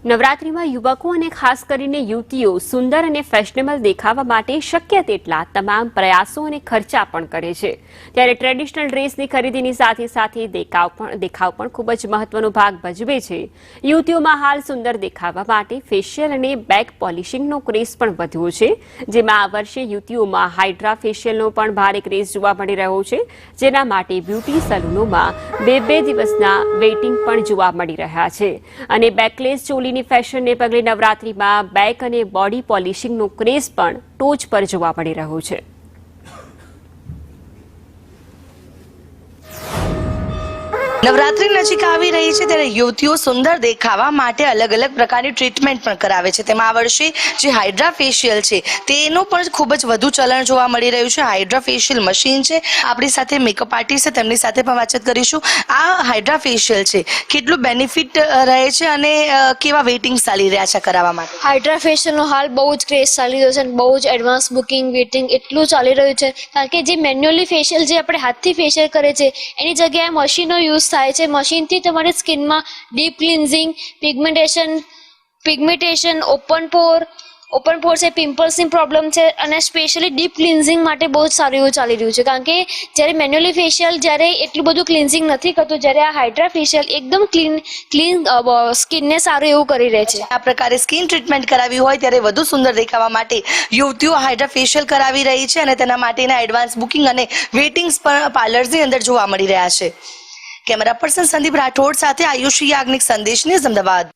નવરાત્રિમાં યુવકો અને ખાસ કરીને યુવતીઓ સુંદર અને ફેશનેબલ દેખાવા માટે શક્ય તેટલા તમામ પ્રયાસો અને ખર્ચા પણ કરે છે। ત્યારે ટ્રેડિશનલ ડ્રેસની ખરીદીની સાથે સાથે દેખાવ પણ ખૂબ જ મહત્વનો ભાગ ભજવે છે। યુવતીઓમાં હાલ સુંદર દેખાવા માટે ફેશિયલ અને બેક પોલિશિંગનો ક્રેઝ પણ વધ્યો છે, જેમાં આ વર્ષે યુવતીઓમાં હાઇડ્રા ફેશિયલનો પણ ભારે ક્રેઝ જોવા મળી રહ્યો છે, જેના માટે બ્યુટી સલૂનોમાં બે દિવસના વેઇટિંગ પણ જોવા મળી રહ્યા છે। અને બેકલેસ ચોલીની ફેશનને પગલે નવરાત્રિમાં બેક અને બોડી પોલિશિંગનો ક્રેઝ પણ ટોચ પર જોવા મળી રહ્યો છે। નવરાત્રી નજીક આવી રહી છે ત્યારે યુવતીઓ સુંદર દેખાવા માટે અલગ અલગ પ્રકારની ટ્રીટમેન્ટ પણ કરાવે છે। તેમાં આ વર્ષે જે હાઇડ્રા ફેશિયલ છે તેનું પણ ખૂબ જ વધુ ચલણ જોવા મળી રહ્યું છે। હાઇડ્રા ફેશિયલ મશીન છે, આપણી સાથે મેકઅપ આર્ટિસ્ટ છે, તેમની સાથે પણ વાતચીત કરીશું। આ હાઇડ્રા ફેશિયલ છે, કેટલું બેનિફિટ રહે છે અને કેવા વેઇટિંગ ચાલી રહ્યા છે કરાવવા માટે? હાઇડ્રા ફેશિયલનો હાલ બહુ જ ક્રેઝ ચાલી રહ્યો છે અને બહુ જ એડવાન્સ બુકિંગ વેઇટિંગ એટલું ચાલી રહ્યું છે, કારણ કે જે મેન્યુઅલી ફેશિયલ જે આપણે હાથથી ફેશિયલ કરે છે એની જગ્યાએ મશીનનો યુઝ થાય છે। મશીનથી તમારી સ્કિનમાં ડીપ ક્લિન્ઝિંગ, પિગમેન્ટેશન, ઓપન પોર છે, પિમ્પલ્સની પ્રોબ્લેમ છે અને સ્પેશિયલી ડીપ ક્લિન્ઝિંગ માટે બહુ જ સારું એવું ચાલી રહ્યું છે, કારણ કે જ્યારે મેન્યુઅલી ફેશિયલ જ્યારે એટલું બધું ક્લિન્ઝિંગ નથી કરતું, જ્યારે આ હાઇડ્રા ફેશિયલ એકદમ ક્લીન સ્કિનને સારું એવું કરી રહે છે। આ પ્રકારે સ્કિન ટ્રીટમેન્ટ કરાવી હોય ત્યારે વધુ સુંદર દેખાવા માટે યુવતીઓ હાઇડ્રા ફેશિયલ કરાવી રહી છે અને તેના માટેના એડવાન્સ બુકિંગ અને વેઇટિંગ્સ પણ પાર્લર્સની અંદર જોવા મળી રહ્યા છે। કેમેરા પર્સન સંદીપ રાઠોડ સાથે આયુષી યાજ્ઞિક, સંદેશ ન્યૂઝ, અમદાવાદ।